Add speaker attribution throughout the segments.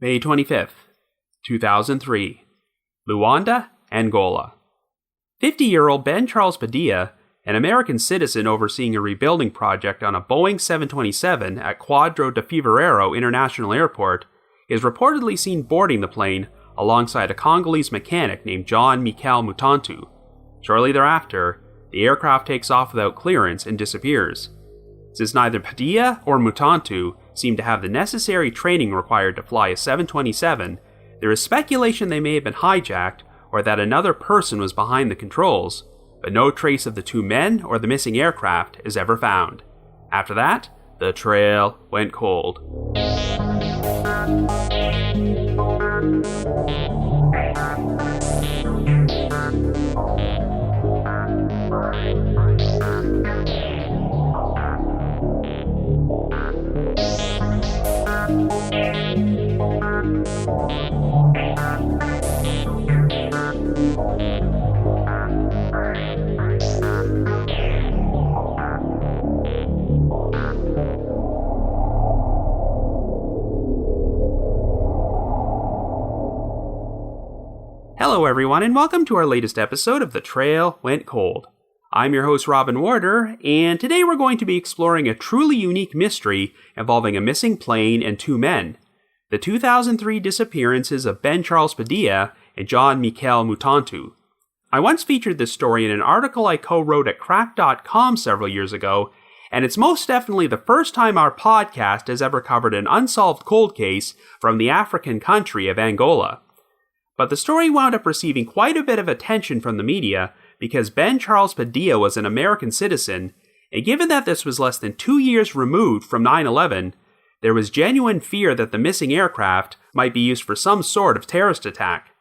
Speaker 1: May 25th, 2003, Luanda, Angola. 50-year-old Ben Charles Padilla, an American citizen overseeing a rebuilding project on a Boeing 727 at Quatro de Fevereiro International Airport, is reportedly seen boarding the plane alongside a Congolese mechanic named John Mikel Mutantu. Shortly thereafter, the aircraft takes off without clearance and disappears. Since neither Padilla or Mutantu seem to have the necessary training required to fly a 727, there is speculation they may have been hijacked or that another person was behind the controls, but no trace of the two men or the missing aircraft is ever found. After that, the trail went cold. Hello everyone, and welcome to our latest episode of The Trail Went Cold. I'm your host Robin Warder, and today we're going to be exploring a truly unique mystery involving a missing plane and two men: the 2003 disappearances of Ben Charles Padilla and John Mikel Mutantu. I once featured this story in an article I co-wrote at crack.com several years ago, and it's most definitely the first time our podcast has ever covered an unsolved cold case from the African country of Angola. But the story wound up receiving quite a bit of attention from the media because Ben Charles Padilla was an American citizen, and given that this was less than 2 years removed from 9/11, there was genuine fear that the missing aircraft might be used for some sort of terrorist attack.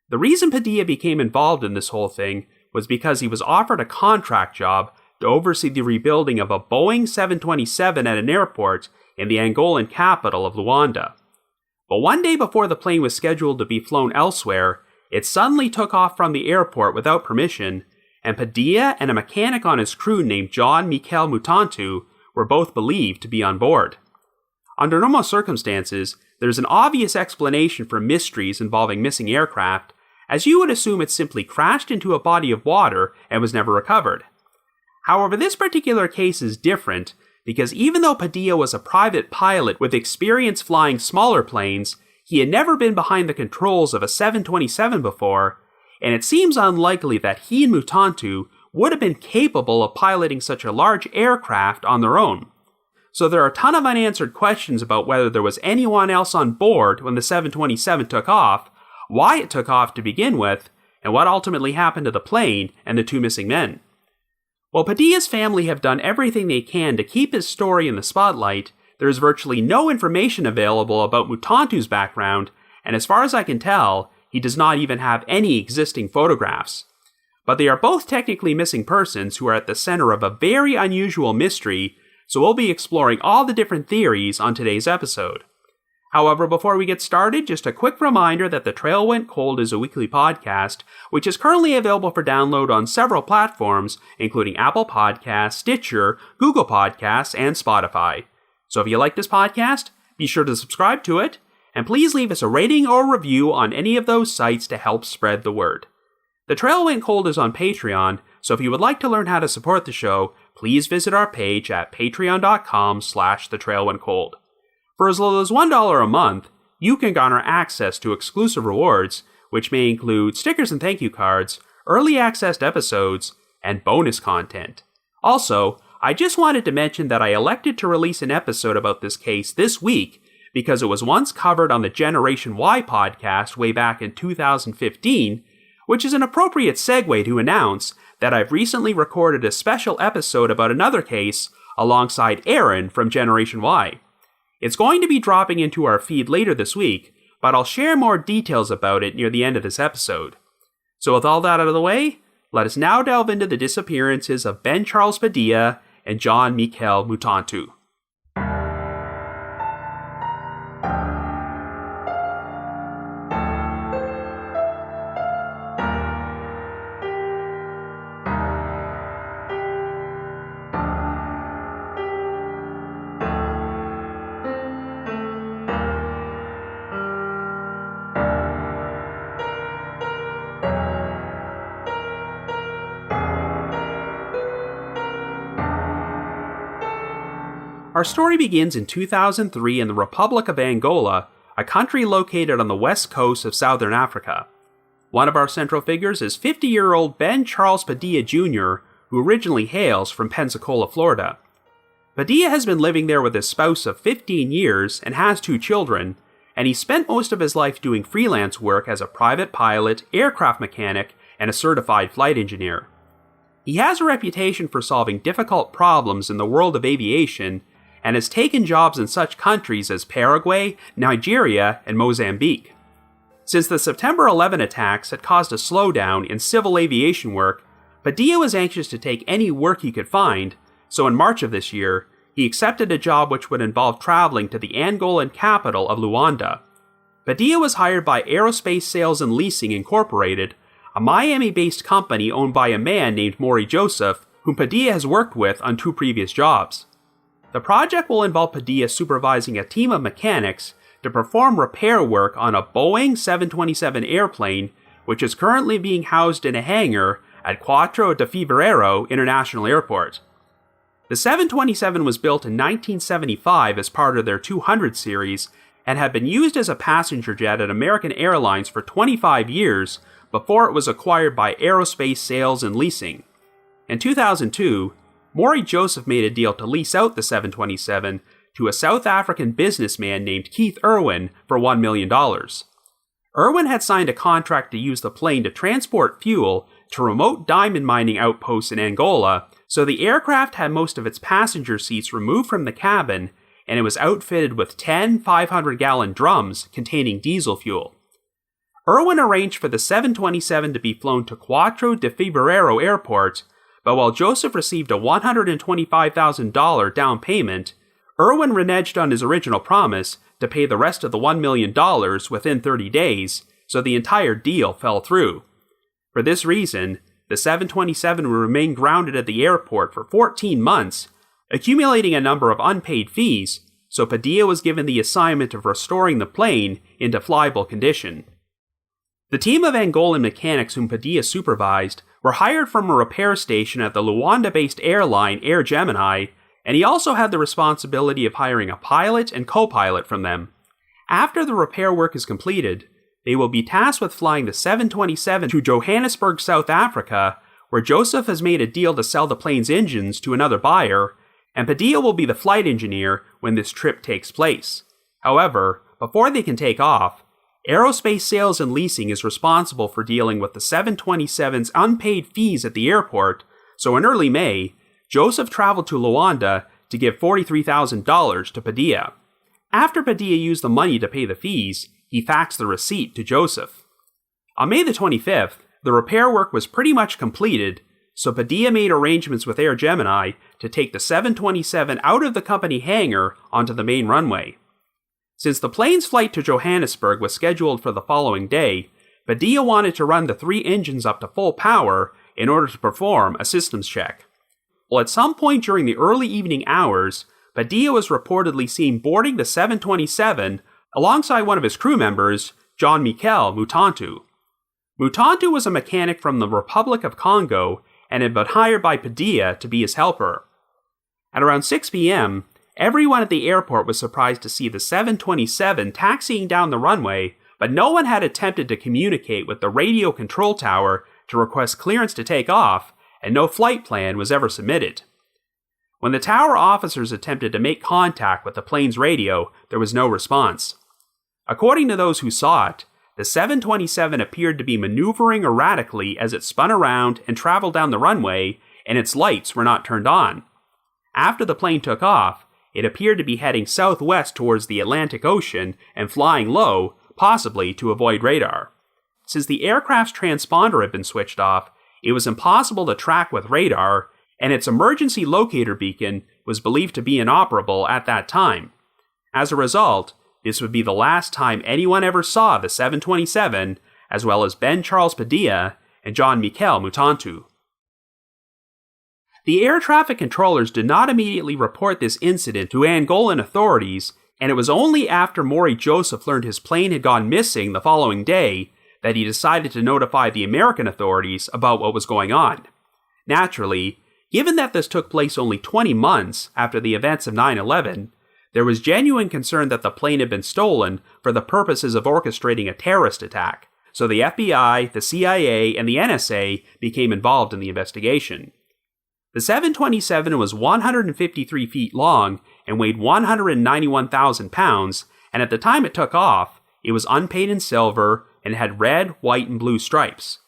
Speaker 1: The reason Padilla became involved in this whole thing was because he was offered a contract job to oversee the rebuilding of a Boeing 727 at an airport in the Angolan capital of Luanda. But one day before the plane was scheduled to be flown elsewhere, it suddenly took off from the airport without permission, and Padilla and a mechanic on his crew named John Mikel Mutantu were both believed to be on board. Under normal circumstances, there's an obvious explanation for mysteries involving missing aircraft, as you would assume it simply crashed into a body of water and was never recovered. However, this particular case is different, because even though Padilla was a private pilot with experience flying smaller planes, he had never been behind the controls of a 727 before, and it seems unlikely that he and Mutantu would have been capable of piloting such a large aircraft on their own. So there are a ton of unanswered questions about whether there was anyone else on board when the 727 took off, why it took off to begin with, and what ultimately happened to the plane and the two missing men. While Padilla's family have done everything they can to keep his story in the spotlight, there is virtually no information available about Mutantu's background, and as far as I can tell, he does not even have any existing photographs. But they are both technically missing persons who are at the center of a very unusual mystery, so we'll be exploring all the different theories on today's episode. However, before we get started, just a quick reminder that The Trail Went Cold is a weekly podcast, which is currently available for download on several platforms, including Apple Podcasts, Stitcher, Google Podcasts, and Spotify. So if you like this podcast, be sure to subscribe to it, and please leave us a rating or review on any of those sites to help spread the word. The Trail Went Cold is on Patreon, so if you would like to learn how to support the show, please visit our page at patreon.com/thetrailwentcold. For as little as $1 a month, you can garner access to exclusive rewards, which may include stickers and thank you cards, early access to episodes, and bonus content. Also, I just wanted to mention that I elected to release an episode about this case this week because it was once covered on the Generation Y podcast way back in 2015, which is an appropriate segue to announce that I've recently recorded a special episode about another case alongside Aaron from Generation Y. It's going to be dropping into our feed later this week, but I'll share more details about it near the end of this episode. So with all that out of the way, let us now delve into the disappearances of Ben Charles Padilla and John Mikel Mutantu. Our story begins in 2003 in the Republic of Angola, a country located on the west coast of southern Africa. One of our central figures is 50-year-old Ben Charles Padilla Jr., who originally hails from Pensacola, Florida. Padilla has been living there with his spouse of 15 years and has 2 children, and he spent most of his life doing freelance work as a private pilot, aircraft mechanic, and a certified flight engineer. He has a reputation for solving difficult problems in the world of aviation, and has taken jobs in such countries as Paraguay, Nigeria, and Mozambique. Since the September 11 attacks had caused a slowdown in civil aviation work, Padilla was anxious to take any work he could find, so in March of this year, he accepted a job which would involve traveling to the Angolan capital of Luanda. Padilla was hired by Aerospace Sales and Leasing Incorporated, a Miami-based company owned by a man named Maury Joseph, whom Padilla has worked with on 2 previous jobs. The project will involve Padilla supervising a team of mechanics to perform repair work on a Boeing 727 airplane, which is currently being housed in a hangar at Quatro de Fevereiro International Airport. The 727 was built in 1975 as part of their 200 series and had been used as a passenger jet at American Airlines for 25 years before it was acquired by Aerospace Sales and Leasing. In 2002, Maury Joseph made a deal to lease out the 727 to a South African businessman named Keith Irwin for $1 million. Irwin had signed a contract to use the plane to transport fuel to remote diamond mining outposts in Angola, so the aircraft had most of its passenger seats removed from the cabin, and it was outfitted with 10 500-gallon drums containing diesel fuel. Irwin arranged for the 727 to be flown to Quatro de Fevereiro Airport, but while Joseph received a $125,000 down payment, Irwin reneged on his original promise to pay the rest of the $1 million within 30 days, so the entire deal fell through. For this reason, the 727 will remain grounded at the airport for 14 months, accumulating a number of unpaid fees, so Padilla was given the assignment of restoring the plane into flyable condition. The team of Angolan mechanics whom Padilla supervised were hired from a repair station at the Luanda-based airline Air Gemini, and he also had the responsibility of hiring a pilot and co-pilot from them. After the repair work is completed, they will be tasked with flying the 727 to Johannesburg, South Africa, where Joseph has made a deal to sell the plane's engines to another buyer, and Padilla will be the flight engineer when this trip takes place. However, before they can take off, Aerospace Sales and Leasing is responsible for dealing with the 727's unpaid fees at the airport, so in early May, Joseph traveled to Luanda to give $43,000 to Padilla. After Padilla used the money to pay the fees, he faxed the receipt to Joseph. On May the 25th, the repair work was pretty much completed, so Padilla made arrangements with Air Gemini to take the 727 out of the company hangar onto the main runway. Since the plane's flight to Johannesburg was scheduled for the following day, Padilla wanted to run the 3 engines up to full power in order to perform a systems check. Well, at some point during the early evening hours, Padilla was reportedly seen boarding the 727 alongside one of his crew members, John Mikel Mutantu. Mutantu was a mechanic from the Republic of Congo and had been hired by Padilla to be his helper. At around 6 p.m., everyone at the airport was surprised to see the 727 taxiing down the runway, but no one had attempted to communicate with the radio control tower to request clearance to take off, and no flight plan was ever submitted. When the tower officers attempted to make contact with the plane's radio, there was no response. According to those who saw it, the 727 appeared to be maneuvering erratically as it spun around and traveled down the runway, and its lights were not turned on. After the plane took off, it appeared to be heading southwest towards the Atlantic Ocean and flying low, possibly to avoid radar. Since the aircraft's transponder had been switched off, it was impossible to track with radar, and its emergency locator beacon was believed to be inoperable at that time. As a result, this would be the last time anyone ever saw the 727, as well as Ben Charles Padilla and John Mikel Mutantu. The air traffic controllers did not immediately report this incident to Angolan authorities, and it was only after Maury Joseph learned his plane had gone missing the following day that he decided to notify the American authorities about what was going on. Naturally, Given that this took place only 20 months after the events of 9/11, there was genuine concern that the plane had been stolen for the purposes of orchestrating a terrorist attack, so the FBI, the CIA, and the NSA became involved in the investigation. The 727 was 153 feet long and weighed 191,000 pounds, and at the time it took off, it was unpainted in silver and had red, white, and blue stripes.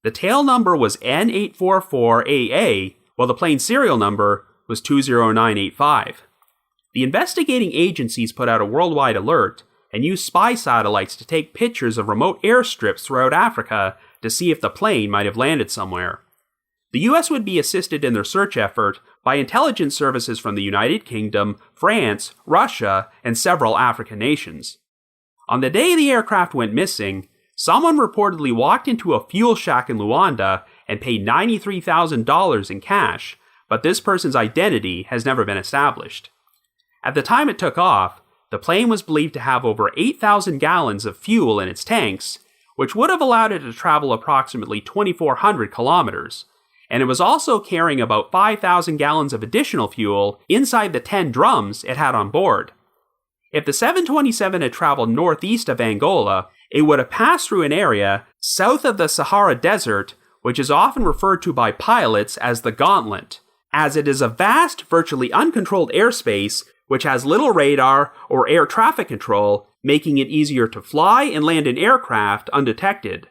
Speaker 1: The tail number was N844AA, while the plane's serial number was 20985. The investigating agencies put out a worldwide alert and used spy satellites to take pictures of remote airstrips throughout Africa to see if the plane might have landed somewhere. The US would be assisted in their search effort by intelligence services from the United Kingdom, France, Russia, and several African nations. On the day the aircraft went missing, someone reportedly walked into a fuel shack in Luanda and paid $93,000 in cash, but this person's identity has never been established. At the time it took off, the plane was believed to have over 8,000 gallons of fuel in its tanks, which would have allowed it to travel approximately 2,400 kilometers, and it was also carrying about 5,000 gallons of additional fuel inside the 10 drums it had on board. If the 727 had traveled northeast of Angola, it would have passed through an area south of the Sahara Desert, which is often referred to by pilots as the Gauntlet, as it is a vast, virtually uncontrolled airspace which has little radar or air traffic control, making it easier to fly and land an aircraft undetected.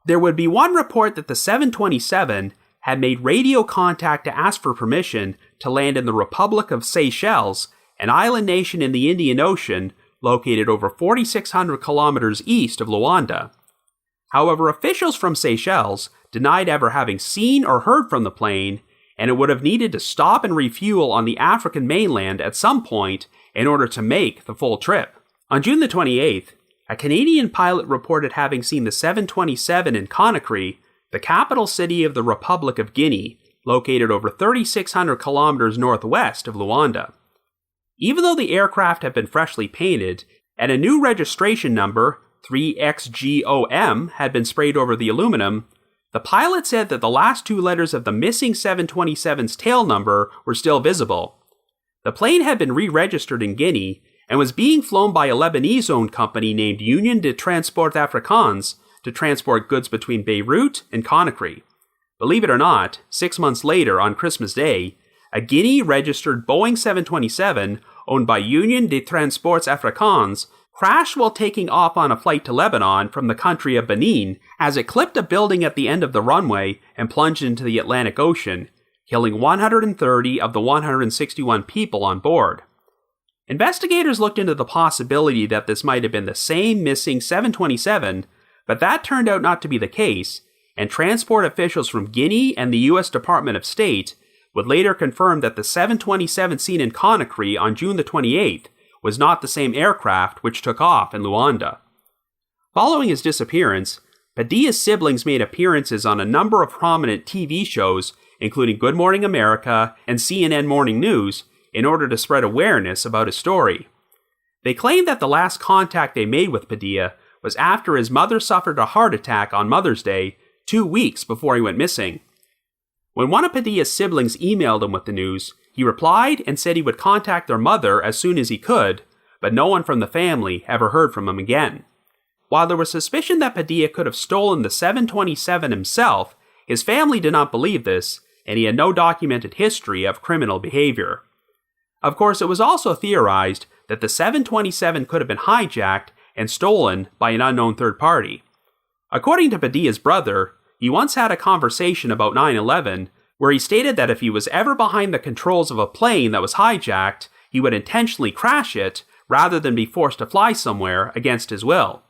Speaker 1: There would be one report that the 727 had made radio contact to ask for permission to land in the Republic of Seychelles, an island nation in the Indian Ocean located over 4,600 kilometers east of Luanda. However, officials from Seychelles denied ever having seen or heard from the plane, and it would have needed to stop and refuel on the African mainland at some point in order to make the full trip. On June the 28th, a Canadian pilot reported having seen the 727 in Conakry, the capital city of the Republic of Guinea, located over 3,600 kilometers northwest of Luanda. Even though the aircraft had been freshly painted, and a new registration number, 3XGOM, had been sprayed over the aluminum, the pilot said that the last two letters of the missing 727's tail number were still visible. The plane had been re-registered in Guinea and was being flown by a Lebanese-owned company named Union de Transport Africains to transport goods between Beirut and Conakry. Believe it or not, 6 months later, on Christmas Day, a Guinea-registered Boeing 727 owned by Union de Transports Africains crashed while taking off on a flight to Lebanon from the country of Benin as it clipped a building at the end of the runway and plunged into the Atlantic Ocean, killing 130 of the 161 people on board. Investigators looked into the possibility that this might have been the same missing 727, but that turned out not to be the case, and transport officials from Guinea and the U.S. Department of State would later confirm that the 727 seen in Conakry on June the 28th was not the same aircraft which took off in Luanda. Following his disappearance, Padilla's siblings made appearances on a number of prominent TV shows, including Good Morning America and CNN Morning News, in order to spread awareness about his story. They claimed that the last contact they made with Padilla was after his mother suffered a heart attack on Mother's Day, 2 weeks before he went missing. When one of Padilla's siblings emailed him with the news, he replied and said he would contact their mother as soon as he could, but no one from the family ever heard from him again. While there was suspicion that Padilla could have stolen the 727 himself, his family did not believe this, and he had no documented history of criminal behavior. Of course, it was also theorized that the 727 could have been hijacked and stolen by an unknown third party. According to Padilla's brother, he once had a conversation about 9/11 where he stated that if he was ever behind the controls of a plane that was hijacked, he would intentionally crash it rather than be forced to fly somewhere against his will.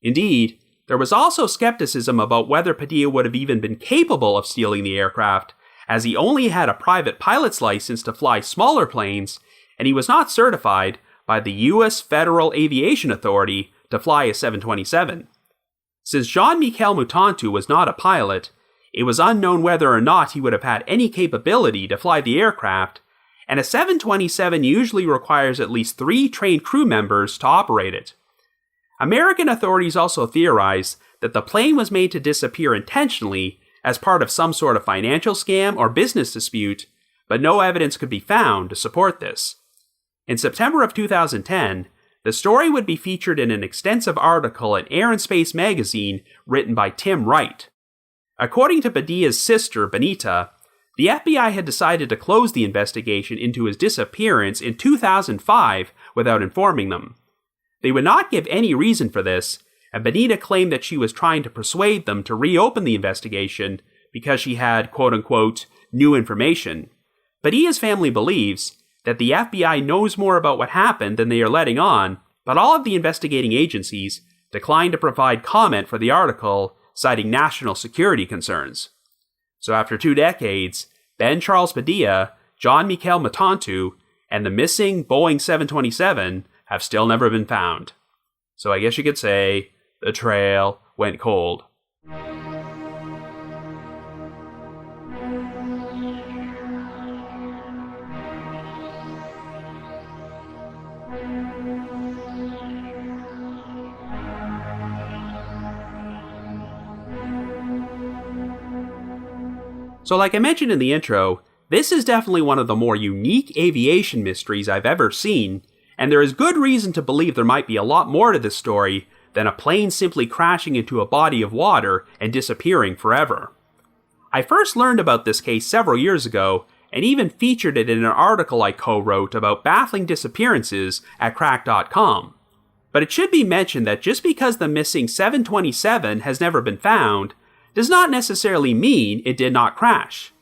Speaker 1: Indeed, there was also skepticism about whether Padilla would have even been capable of stealing the aircraft, as he only had a private pilot's license to fly smaller planes, and he was not certified by the U.S. Federal Aviation Authority to fly a 727. Since John Mikel Mutantu was not a pilot, it was unknown whether or not he would have had any capability to fly the aircraft, and a 727 usually requires at least 3 trained crew members to operate it. American authorities also theorize that the plane was made to disappear intentionally, as part of some sort of financial scam or business dispute, but no evidence could be found to support this. In September of 2010, the story would be featured in an extensive article in Air and Space magazine written by Tim Wright. According to Padilla's sister, Benita, the FBI had decided to close the investigation into his disappearance in 2005 without informing them. They would not give any reason for this, and Benita claimed that she was trying to persuade them to reopen the investigation because she had, quote-unquote, new information. Padilla's family believes that the FBI knows more about what happened than they are letting on, but all of the investigating agencies declined to provide comment for the article, citing national security concerns. So after 2 decades, Ben Charles Padilla, John Mikel Mutantu, and the missing Boeing 727 have still never been found. So I guess you could say, the trail went cold. So like I mentioned in the intro, this is definitely one of the more unique aviation mysteries I've ever seen, and there is good reason to believe there might be a lot more to this story than a plane simply crashing into a body of water and disappearing forever. I first learned about this case several years ago, and even featured it in an article I co-wrote about baffling disappearances at crack.com. But it should be mentioned that just because the missing 727 has never been found, does not necessarily mean it did not crash.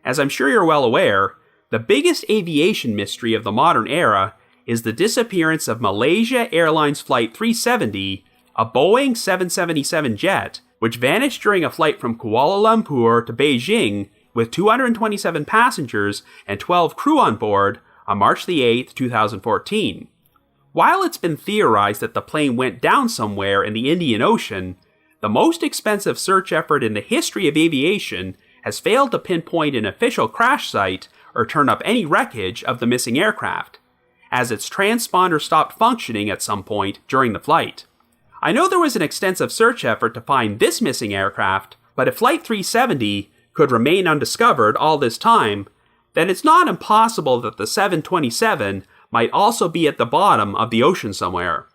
Speaker 1: As I'm sure you're well aware, the biggest aviation mystery of the modern era is the disappearance of Malaysia Airlines Flight 370, a Boeing 777 jet, which vanished during a flight from Kuala Lumpur to Beijing with 227 passengers and 12 crew on board on March 8, 2014. While it's been theorized that the plane went down somewhere in the Indian Ocean, the most expensive search effort in the history of aviation has failed to pinpoint an official crash site or turn up any wreckage of the missing aircraft, as its transponder stopped functioning at some point during the flight. I know there was an extensive search effort to find this missing aircraft, but if Flight 370 could remain undiscovered all this time, then it's not impossible that the 727 might also be at the bottom of the ocean somewhere.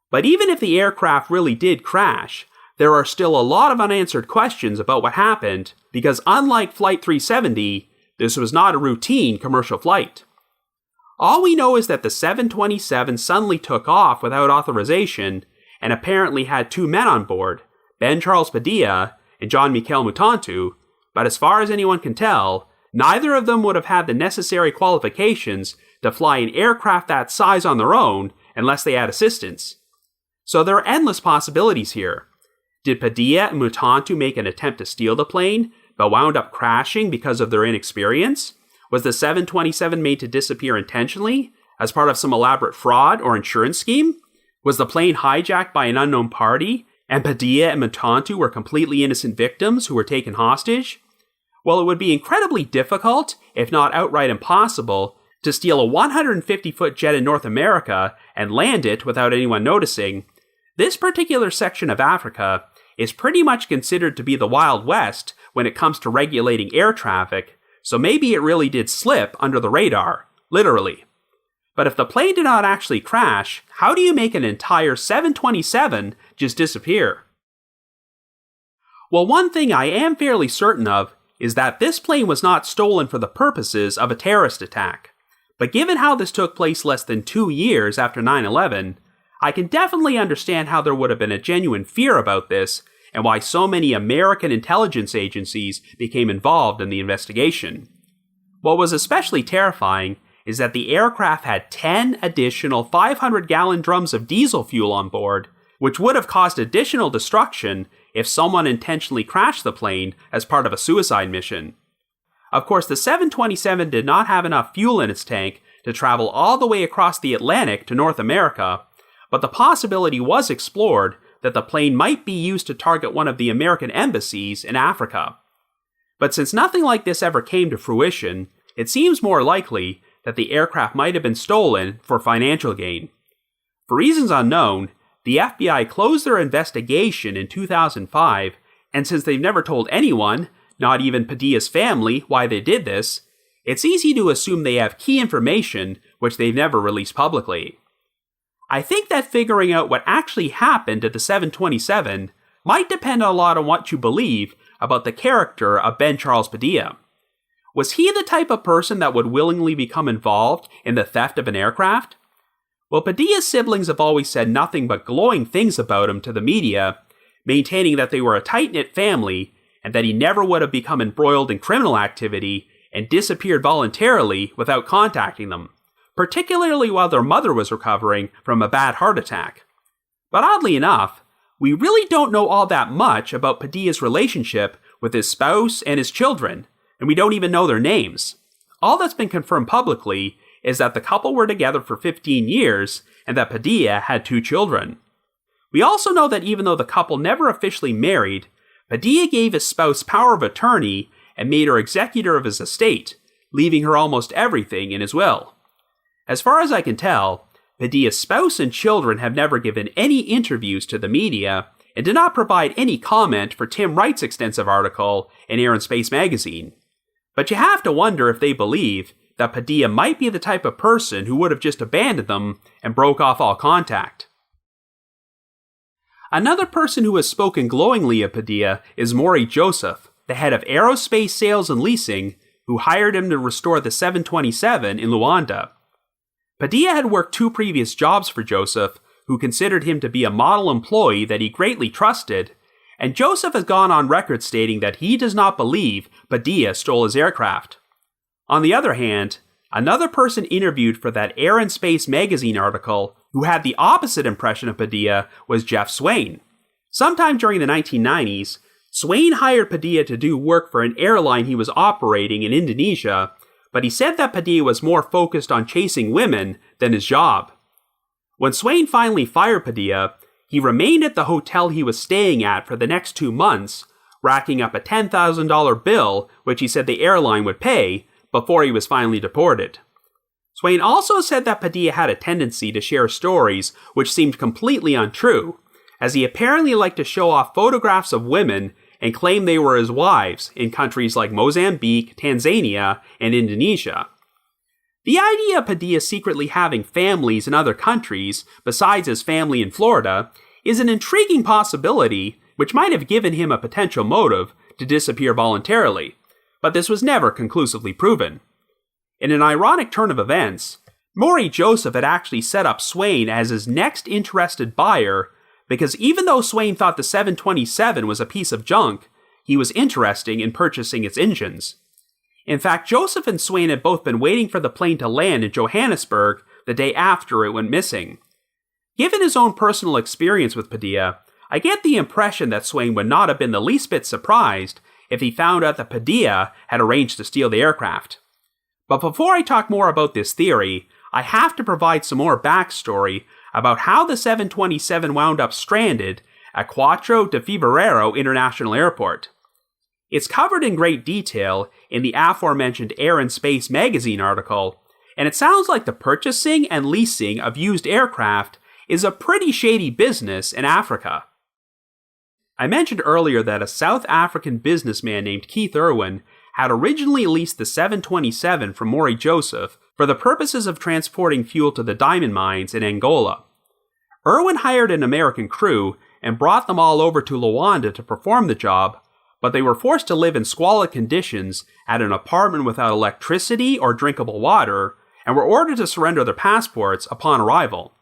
Speaker 1: But even if the aircraft really did crash, there are still a lot of unanswered questions about what happened, because unlike Flight 370, this was not a routine commercial flight. All we know is that the 727 suddenly took off without authorization, and apparently had 2 men on board, Ben Charles Padilla and John Mikel Mutantu, but as far as anyone can tell, neither of them would have had the necessary qualifications to fly an aircraft that size on their own unless they had assistance. So there are endless possibilities here. Did Padilla and Mutantu make an attempt to steal the plane, but wound up crashing because of their inexperience? Was the 727 made to disappear intentionally, as part of some elaborate fraud or insurance scheme? Was the plane hijacked by an unknown party, and Padilla and Mutantu were completely innocent victims who were taken hostage? Well, it would be incredibly difficult, if not outright impossible, to steal a 150-foot jet in North America and land it without anyone noticing. This particular section of Africa is pretty much considered to be the Wild West when it comes to regulating air traffic, so maybe it really did slip under the radar, literally. But if the plane did not actually crash, how do you make an entire 727 just disappear? Well, one thing I am fairly certain of is that this plane was not stolen for the purposes of a terrorist attack. But given how this took place less than 2 years after 9/11, I can definitely understand how there would have been a genuine fear about this and why so many American intelligence agencies became involved in the investigation. What was especially terrifying is that the aircraft had 10 additional 500-gallon drums of diesel fuel on board, which would have caused additional destruction if someone intentionally crashed the plane as part of a suicide mission. Of course, the 727 did not have enough fuel in its tank to travel all the way across the Atlantic to North America, but the possibility was explored that the plane might be used to target one of the American embassies in Africa. But since nothing like this ever came to fruition, it seems more likely that the aircraft might have been stolen for financial gain. For reasons unknown, the FBI closed their investigation in 2005, And since they've never told anyone, not even Padilla's family, why they did this, it's easy to assume they have key information which they've never released publicly. I think that figuring out what actually happened at the 727 might depend a lot on what you believe about the character of Ben Charles Padilla. Was he the type of person that would willingly become involved in the theft of an aircraft? Well, Padilla's siblings have always said nothing but glowing things about him to the media, maintaining that they were a tight-knit family and that he never would have become embroiled in criminal activity and disappeared voluntarily without contacting them, particularly while their mother was recovering from a bad heart attack. But oddly enough, we really don't know all that much about Padilla's relationship with his spouse and his children, and we don't even know their names. All that's been confirmed publicly is that the couple were together for 15 years and that Padilla had 2 children. We also know that even though the couple never officially married, Padilla gave his spouse power of attorney and made her executor of his estate, leaving her almost everything in his will. As far as I can tell, Padilla's spouse and children have never given any interviews to the media and did not provide any comment for Tim Wright's extensive article in Air and Space magazine. But you have to wonder if they believe that Padilla might be the type of person who would have just abandoned them and broke off all contact. Another person who has spoken glowingly of Padilla is Maury Joseph, the head of aerospace sales and leasing, who hired him to restore the 727 in Luanda. Padilla had worked 2 previous jobs for Joseph, who considered him to be a model employee that he greatly trusted, and Joseph has gone on record stating that he does not believe Padilla stole his aircraft. On the other hand, another person interviewed for that Air and Space magazine article who had the opposite impression of Padilla was Jeff Swain. Sometime during the 1990s, Swain hired Padilla to do work for an airline he was operating in Indonesia, but he said that Padilla was more focused on chasing women than his job. When Swain finally fired Padilla, he remained at the hotel he was staying at for the next 2 months, racking up a $10,000 bill which he said the airline would pay before he was finally deported. Swain also said that Padilla had a tendency to share stories which seemed completely untrue, as he apparently liked to show off photographs of women and claim they were his wives in countries like Mozambique, Tanzania, and Indonesia. The idea of Padilla secretly having families in other countries besides his family in Florida is an intriguing possibility which might have given him a potential motive to disappear voluntarily, but this was never conclusively proven. In an ironic turn of events, Maury Joseph had actually set up Swain as his next interested buyer because even though Swain thought the 727 was a piece of junk, he was interested in purchasing its engines. In fact, Joseph and Swain had both been waiting for the plane to land in Johannesburg the day after it went missing. Given his own personal experience with Padilla, I get the impression that Swain would not have been the least bit surprised if he found out that Padilla had arranged to steal the aircraft. But before I talk more about this theory, I have to provide some more backstory about how the 727 wound up stranded at Quatro de Fevereiro International Airport. It's covered in great detail in the aforementioned Air and Space magazine article, and it sounds like the purchasing and leasing of used aircraft is a pretty shady business in Africa. I mentioned earlier that a South African businessman named Keith Irwin had originally leased the 727 from Maury Joseph for the purposes of transporting fuel to the diamond mines in Angola. Irwin hired an American crew and brought them all over to Luanda to perform the job, but they were forced to live in squalid conditions at an apartment without electricity or drinkable water, and were ordered to surrender their passports upon arrival.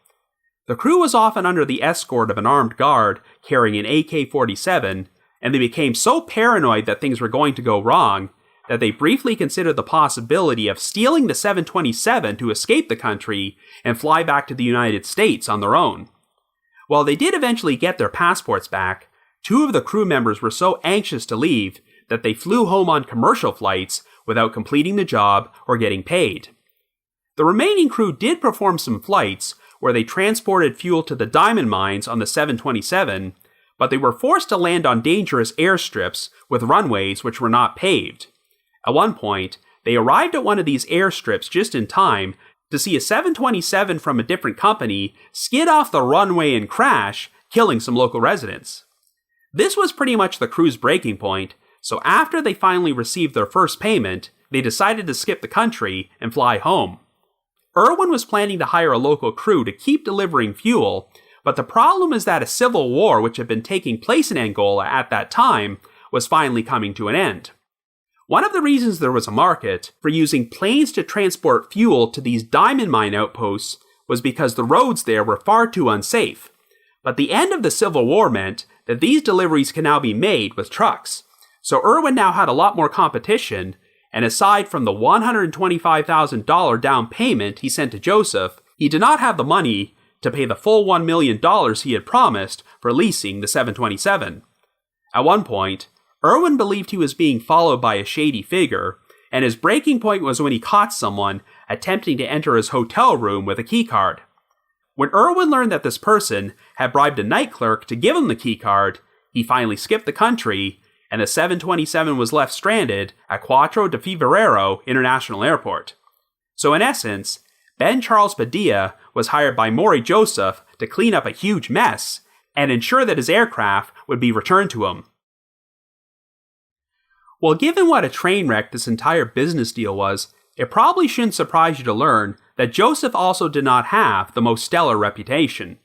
Speaker 1: The crew was often under the escort of an armed guard carrying an AK-47, and they became so paranoid that things were going to go wrong that they briefly considered the possibility of stealing the 727 to escape the country and fly back to the United States on their own. While they did eventually get their passports back, 2 of the crew members were so anxious to leave that they flew home on commercial flights without completing the job or getting paid. The remaining crew did perform some flights where they transported fuel to the diamond mines on the 727, but they were forced to land on dangerous airstrips with runways which were not paved. At one point, they arrived at one of these airstrips just in time to see a 727 from a different company skid off the runway and crash, killing some local residents. This was pretty much the crew's breaking point, so after they finally received their first payment, they decided to skip the country and fly home. Irwin was planning to hire a local crew to keep delivering fuel, but the problem is that a civil war which had been taking place in Angola at that time was finally coming to an end. One of the reasons there was a market for using planes to transport fuel to these diamond mine outposts was because the roads there were far too unsafe. But the end of the Civil War meant that these deliveries can now be made with trucks. So Irwin now had a lot more competition, and aside from the $125,000 down payment he sent to Joseph, he did not have the money to pay the full $1 million he had promised for leasing the 727. At one point, Irwin believed he was being followed by a shady figure, and his breaking point was when he caught someone attempting to enter his hotel room with a keycard. When Irwin learned that this person had bribed a night clerk to give him the keycard, he finally skipped the country, and the 727 was left stranded at Quatro de Fevereiro International Airport. So in essence, Ben Charles Padilla was hired by Maury Joseph to clean up a huge mess and ensure that his aircraft would be returned to him. Well, given what a train wreck this entire business deal was, it probably shouldn't surprise you to learn that Joseph also did not have the most stellar reputation.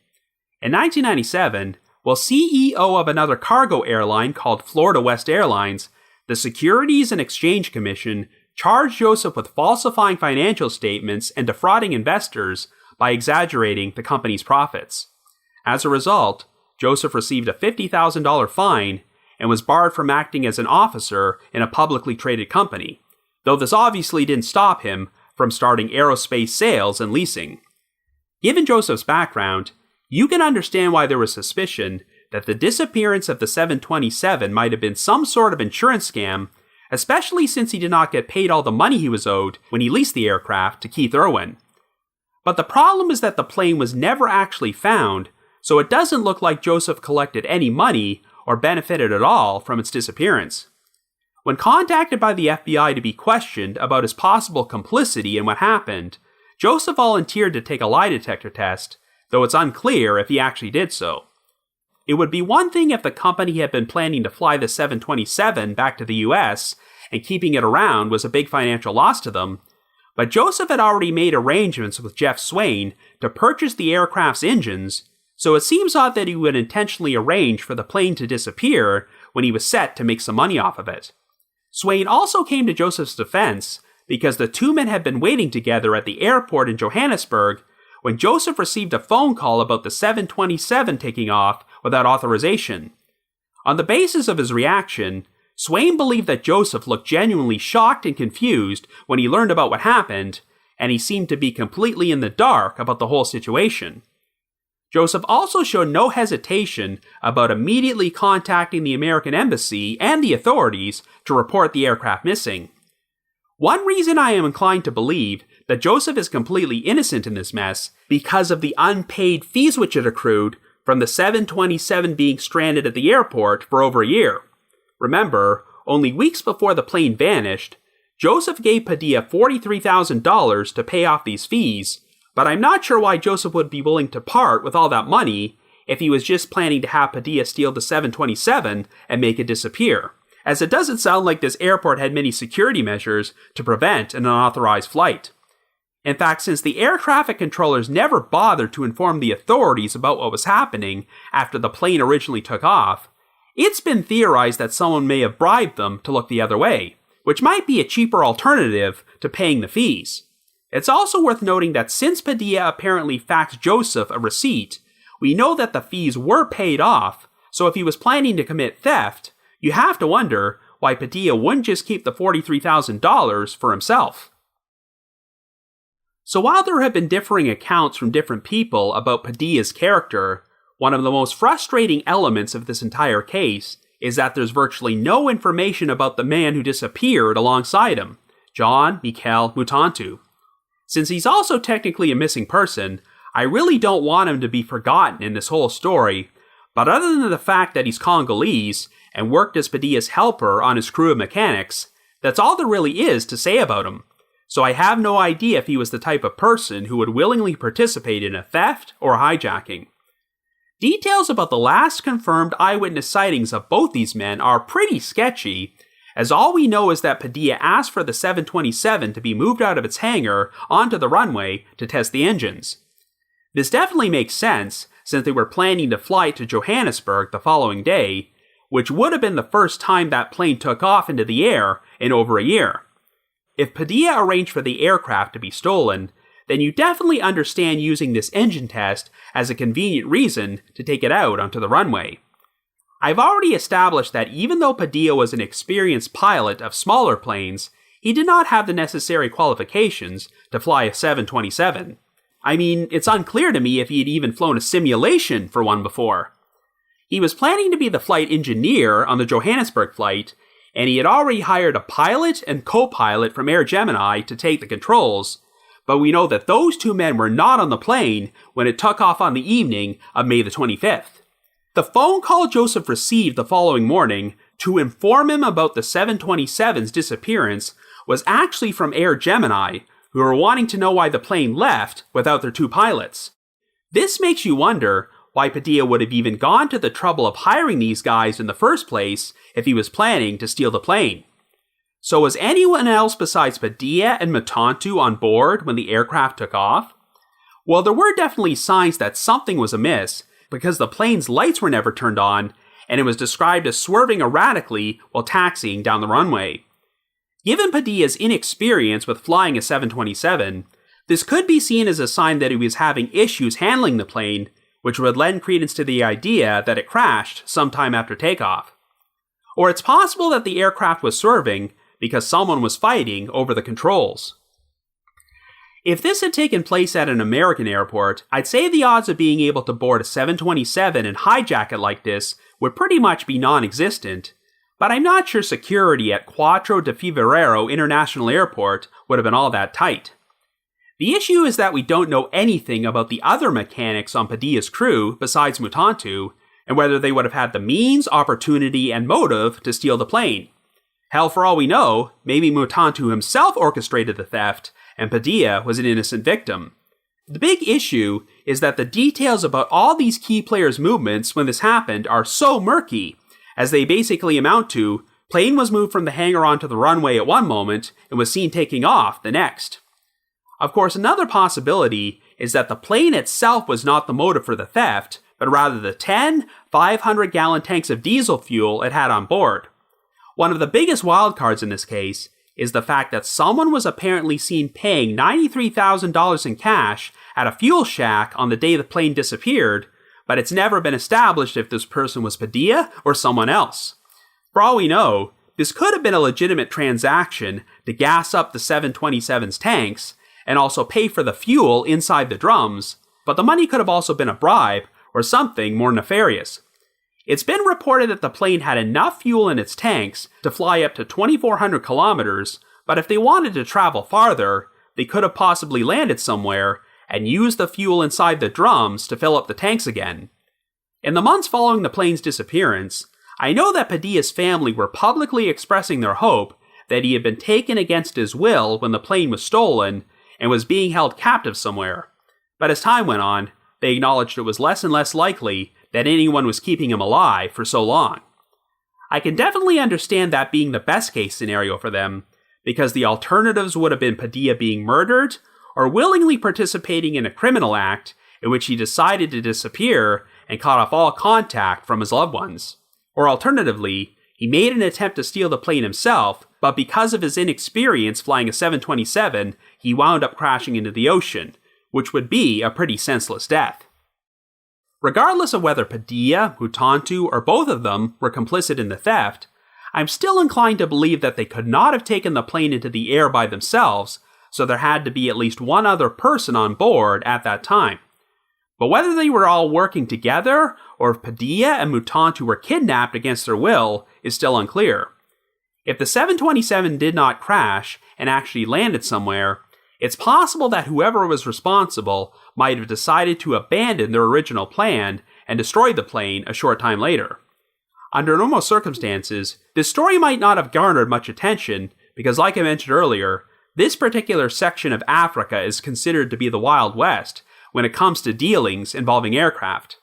Speaker 1: In 1997, while CEO of another cargo airline called Florida West Airlines, the Securities and Exchange Commission charged Joseph with falsifying financial statements and defrauding investors by exaggerating the company's profits. As a result, Joseph received a $50,000 fine and was barred from acting as an officer in a publicly traded company, though this obviously didn't stop him from starting aerospace sales and leasing. Given Joseph's background, you can understand why there was suspicion that the disappearance of the 727 might have been some sort of insurance scam, especially since he did not get paid all the money he was owed when he leased the aircraft to Keith Irwin. But the problem is that the plane was never actually found, so it doesn't look like Joseph collected any money or benefited at all from its disappearance. When contacted by the FBI to be questioned about his possible complicity in what happened, Joseph volunteered to take a lie detector test, though it's unclear if he actually did so. It would be one thing if the company had been planning to fly the 727 back to the US, and keeping it around was a big financial loss to them, but Joseph had already made arrangements with Jeff Swain to purchase the aircraft's engines, so it seems odd that he would intentionally arrange for the plane to disappear when he was set to make some money off of it. Swain also came to Joseph's defense because the two men had been waiting together at the airport in Johannesburg when Joseph received a phone call about the 727 taking off without authorization. On the basis of his reaction, Swain believed that Joseph looked genuinely shocked and confused when he learned about what happened, and he seemed to be completely in the dark about the whole situation. Joseph also showed no hesitation about immediately contacting the American embassy and the authorities to report the aircraft missing. One reason I am inclined to believe that Joseph is completely innocent in this mess because of the unpaid fees which had accrued from the 727 being stranded at the airport for over a year. Remember, only weeks before the plane vanished, Joseph gave Padilla $43,000 to pay off these fees, but I'm not sure why Joseph would be willing to part with all that money if he was just planning to have Padilla steal the 727 and make it disappear, as it doesn't sound like this airport had many security measures to prevent an unauthorized flight. In fact, since the air traffic controllers never bothered to inform the authorities about what was happening after the plane originally took off, it's been theorized that someone may have bribed them to look the other way, which might be a cheaper alternative to paying the fees. It's also worth noting that since Padilla apparently faxed Joseph a receipt, we know that the fees were paid off, so if he was planning to commit theft, you have to wonder why Padilla wouldn't just keep the $43,000 for himself. So while there have been differing accounts from different people about Padilla's character, one of the most frustrating elements of this entire case is that there's virtually no information about the man who disappeared alongside him, John Mikel Mutantu. Since he's also technically a missing person, I really don't want him to be forgotten in this whole story, but other than the fact that he's Congolese and worked as Padilla's helper on his crew of mechanics, that's all there really is to say about him. So I have no idea if he was the type of person who would willingly participate in a theft or hijacking. Details about the last confirmed eyewitness sightings of both these men are pretty sketchy, as all we know is that Padilla asked for the 727 to be moved out of its hangar onto the runway to test the engines. This definitely makes sense, since they were planning to fly to Johannesburg the following day, which would have been the first time that plane took off into the air in over a year. If Padilla arranged for the aircraft to be stolen, then you definitely understand using this engine test as a convenient reason to take it out onto the runway. I've already established that even though Padilla was an experienced pilot of smaller planes, he did not have the necessary qualifications to fly a 727. I mean, it's unclear to me if he had even flown a simulation for one before. He was planning to be the flight engineer on the Johannesburg flight, and he had already hired a pilot and co-pilot from Air Gemini to take the controls, but we know that those two men were not on the plane when it took off on the evening of May the 25th. The phone call Joseph received the following morning to inform him about the 727's disappearance was actually from Air Gemini, who were wanting to know why the plane left without their two pilots. This makes you wonder why Padilla would have even gone to the trouble of hiring these guys in the first place if he was planning to steal the plane. So was anyone else besides Padilla and Mutantu on board when the aircraft took off? Well, there were definitely signs that something was amiss, because the plane's lights were never turned on, and it was described as swerving erratically while taxiing down the runway. Given Padilla's inexperience with flying a 727, this could be seen as a sign that he was having issues handling the plane, which would lend credence to the idea that it crashed sometime after takeoff. Or it's possible that the aircraft was swerving because someone was fighting over the controls. If this had taken place at an American airport, I'd say the odds of being able to board a 727 and hijack it like this would pretty much be non-existent, but I'm not sure security at Quatro de Fevereiro International Airport would have been all that tight. The issue is that we don't know anything about the other mechanics on Padilla's crew besides Mutantu, and whether they would have had the means, opportunity, and motive to steal the plane. Hell, for all we know, maybe Mutantu himself orchestrated the theft, and Padilla was an innocent victim. The big issue is that the details about all these key players' movements when this happened are so murky, as they basically amount to, plane was moved from the hangar onto the runway at one moment and was seen taking off the next. Of course, another possibility is that the plane itself was not the motive for the theft, but rather the 10 500-gallon tanks of diesel fuel it had on board. One of the biggest wildcards in this case is the fact that someone was apparently seen paying $93,000 in cash at a fuel shack on the day the plane disappeared, but it's never been established if this person was Padilla or someone else. For all we know, this could have been a legitimate transaction to gas up the 727's tanks and also pay for the fuel inside the drums, but the money could have also been a bribe or something more nefarious. It's been reported that the plane had enough fuel in its tanks to fly up to 2,400 kilometers, but if they wanted to travel farther, they could have possibly landed somewhere and used the fuel inside the drums to fill up the tanks again. In the months following the plane's disappearance, I know that Padilla's family were publicly expressing their hope that he had been taken against his will when the plane was stolen and was being held captive somewhere. But as time went on, they acknowledged it was less and less likely that anyone was keeping him alive for so long. I can definitely understand that being the best case scenario for them, because the alternatives would have been Padilla being murdered, or willingly participating in a criminal act in which he decided to disappear and cut off all contact from his loved ones. Or alternatively, he made an attempt to steal the plane himself, but because of his inexperience flying a 727, he wound up crashing into the ocean, which would be a pretty senseless death. Regardless of whether Padilla, Mutantu, or both of them were complicit in the theft, I'm still inclined to believe that they could not have taken the plane into the air by themselves, so there had to be at least one other person on board at that time. But whether they were all working together, or if Padilla and Mutantu were kidnapped against their will, is still unclear. If the 727 did not crash and actually landed somewhere, it's possible that whoever was responsible might have decided to abandon their original plan and destroy the plane a short time later. Under normal circumstances, this story might not have garnered much attention because, like I mentioned earlier, this particular section of Africa is considered to be the Wild West when it comes to dealings involving aircraft.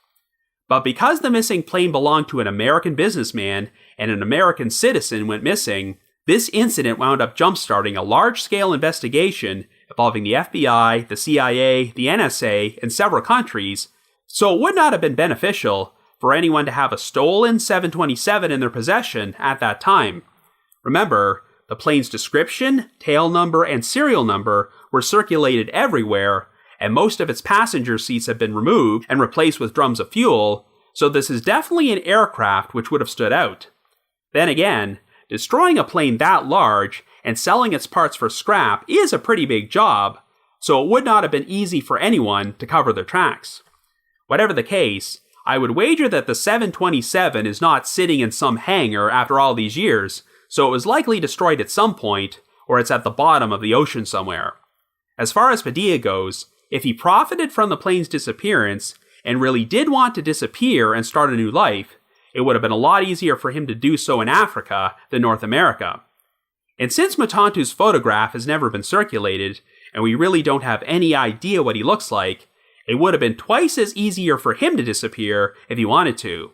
Speaker 1: But because the missing plane belonged to an American businessman and an American citizen went missing, this incident wound up jump-starting a large-scale investigation involving the FBI, the CIA, the NSA, and several countries, so it would not have been beneficial for anyone to have a stolen 727 in their possession at that time. Remember, the plane's description, tail number, and serial number were circulated everywhere, and most of its passenger seats have been removed and replaced with drums of fuel, so this is definitely an aircraft which would have stood out. Then again, destroying a plane that large and selling its parts for scrap is a pretty big job, so it would not have been easy for anyone to cover their tracks. Whatever the case, I would wager that the 727 is not sitting in some hangar after all these years, so it was likely destroyed at some point, or it's at the bottom of the ocean somewhere. As far as Padilla goes, if he profited from the plane's disappearance and really did want to disappear and start a new life, it would have been a lot easier for him to do so in Africa than North America. And since Mutantu's photograph has never been circulated, and we really don't have any idea what he looks like, it would have been twice as easier for him to disappear if he wanted to.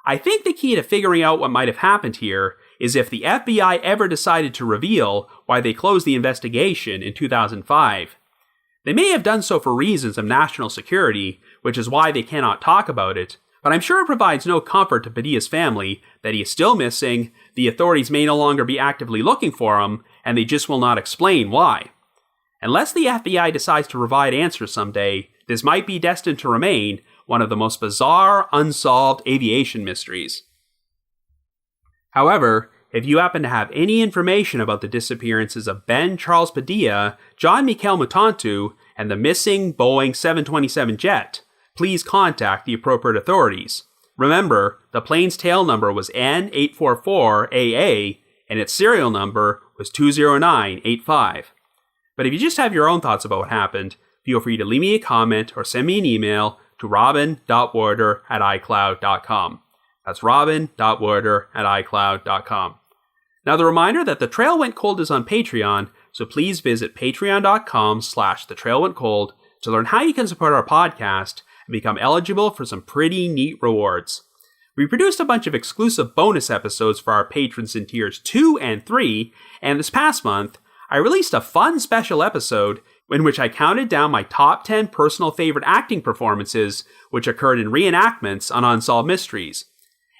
Speaker 1: I think the key to figuring out what might have happened here is if the FBI ever decided to reveal why they closed the investigation in 2005. They may have done so for reasons of national security, which is why they cannot talk about it, but I'm sure it provides no comfort to Padilla's family that he is still missing, the authorities may no longer be actively looking for him, and they just will not explain why. Unless the FBI decides to provide answers someday, this might be destined to remain one of the most bizarre, unsolved aviation mysteries. However, if you happen to have any information about the disappearances of Ben Charles Padilla, John Mikel Mutantu, and the missing Boeing 727 jet, please contact the appropriate authorities. Remember, the plane's tail number was N844AA, and its serial number was 20985. But if you just have your own thoughts about what happened, feel free to leave me a comment or send me an email to robin.warder@icloud.com. That's robin.warder@icloud.com. Now the reminder that The Trail Went Cold is on Patreon, so please visit patreon.com/thetrailwentcold to learn how you can support our podcast and become eligible for some pretty neat rewards. We produced a bunch of exclusive bonus episodes for our patrons in tiers 2 and 3, and this past month, I released a fun special episode in which I counted down my top 10 personal favorite acting performances which occurred in reenactments on Unsolved Mysteries.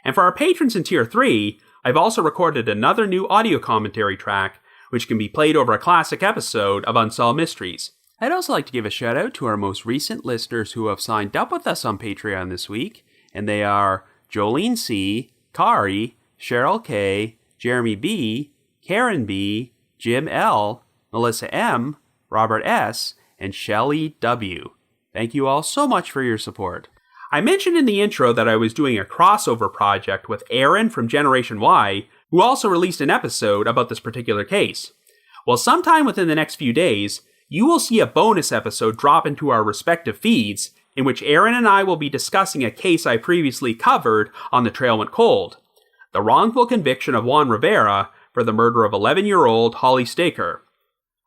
Speaker 1: And for our patrons in tier 3, I've also recorded another new audio commentary track which can be played over a classic episode of Unsolved Mysteries. I'd also like to give a shout out to our most recent listeners who have signed up with us on Patreon this week, and they are Jolene C., Kari, Cheryl K., Jeremy B., Karen B., Jim L., Melissa M., Robert S., and Shelley W. Thank you all so much for your support. I mentioned in the intro that I was doing a crossover project with Aaron from Generation Y, who also released an episode about this particular case. Well, sometime within the next few days, you will see a bonus episode drop into our respective feeds, in which Aaron and I will be discussing a case I previously covered on The Trail Went Cold, the wrongful conviction of Juan Rivera for the murder of 11-year-old Holly Staker.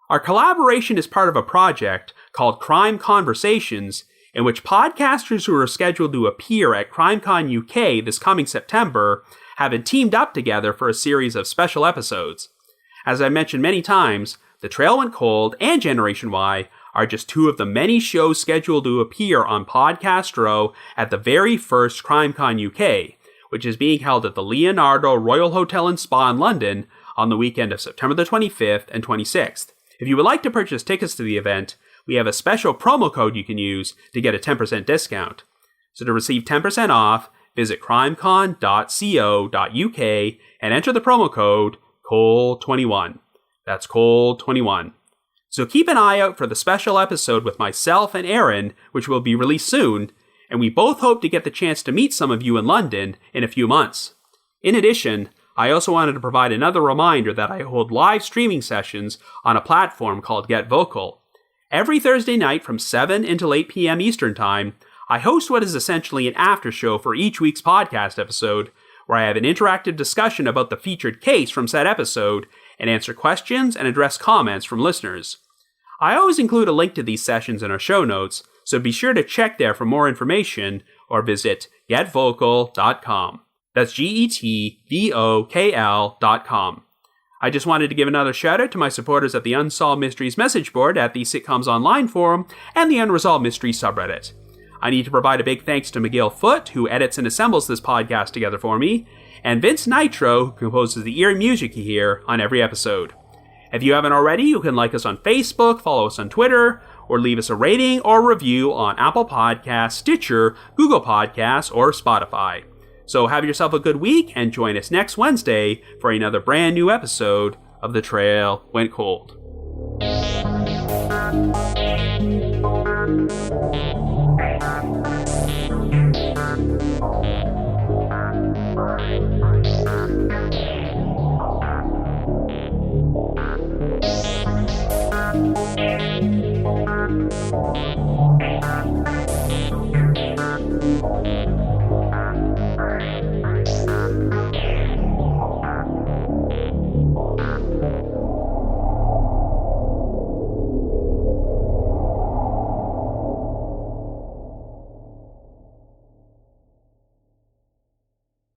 Speaker 1: Our collaboration is part of a project called Crime Conversations, in which podcasters who are scheduled to appear at CrimeCon UK this coming September have been teamed up together for a series of special episodes. As I mentioned many times, The Trail Went Cold and Generation Y are just two of the many shows scheduled to appear on Podcastro at the very first CrimeCon UK, which is being held at the Leonardo Royal Hotel and Spa in London on the weekend of September the 25th and 26th. If you would like to purchase tickets to the event, we have a special promo code you can use to get a 10% discount. So to receive 10% off, visit crimecon.co.uk and enter the promo code COLE21. That's COLE21. So keep an eye out for the special episode with myself and Aaron, which will be released soon, and we both hope to get the chance to meet some of you in London in a few months. In addition, I also wanted to provide another reminder that I hold live streaming sessions on a platform called Get Vocal. Every Thursday night from 7 until 8 p.m. Eastern Time, I host what is essentially an after show for each week's podcast episode, where I have an interactive discussion about the featured case from said episode and answer questions and address comments from listeners. I always include a link to these sessions in our show notes, so be sure to check there for more information or visit getvocal.com. That's GETVOKL.com. I just wanted to give another shout out to my supporters at the Unsolved Mysteries message board at the Sitcoms Online forum and the Unresolved Mysteries subreddit. I need to provide a big thanks to McGill Foote, who edits and assembles this podcast together for me, and Vince Nitro, who composes the eerie music you hear on every episode. If you haven't already, you can like us on Facebook, follow us on Twitter, or leave us a rating or review on Apple Podcasts, Stitcher, Google Podcasts, or Spotify. So have yourself a good week, and join us next Wednesday for another brand new episode of The Trail Went Cold.